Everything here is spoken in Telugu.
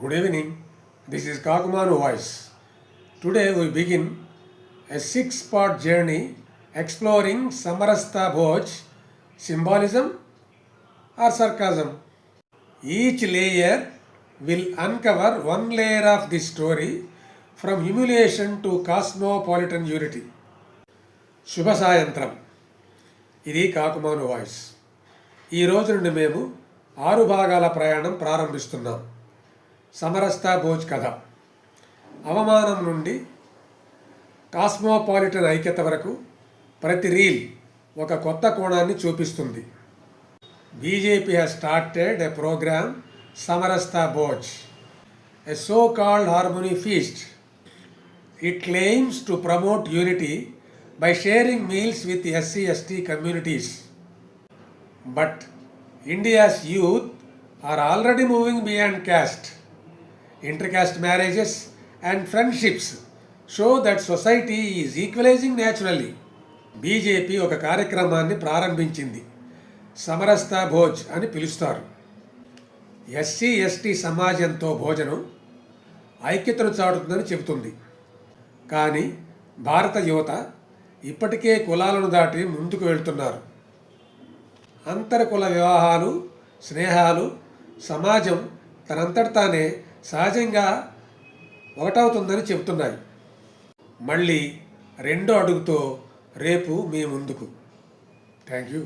Good evening. This is Kakumanu Voice. Today we begin a 6-part journey exploring Samarastha Bhoj, symbolism or sarcasm. Each layer will uncover one layer of this story from humiliation to cosmopolitan unity. శుభ సాయంత్రం. ఇది కాకుమాను వాయిస్. ఈ రోజు నుండి మేము 6 భాగాల ప్రయాణం ప్రారంభిస్తున్నాం. సమరస్తా భోజ్ కథ అవమానం నుండి కాస్మోపాలిటన్ ఐక్యత వరకు ప్రతి రీల్ ఒక కొత్త కోణాన్ని చూపిస్తుంది. BJP has started a program Samarastha Bhoj, a so-called harmony feast. It claims to promote unity by sharing meals with SC/ST communities. But India's youth are already moving beyond caste. Intercaste marriages and friendships show that society is equalizing naturally. BJP ఒక కార్యక్రమాన్ని ప్రారంభించింది. సమరస్తా భోజ్ అని పిలుస్తారు. SC/ST సమాజంతో భోజనం ఐక్యతను చాటుతుందని చెబుతుంది. కానీ భారత యువత ఇప్పటికే కులాలను దాటి ముందుకు వెళ్తున్నారు. అంతర్కుల వివాహాలు, స్నేహాలు సమాజం తనంతట తానే సహజంగా ఒకటవుతుందని చెబుతున్నాయి. మళ్ళీ రెండో అడుగుతో రేపు మీ ముందుకు. Thank you.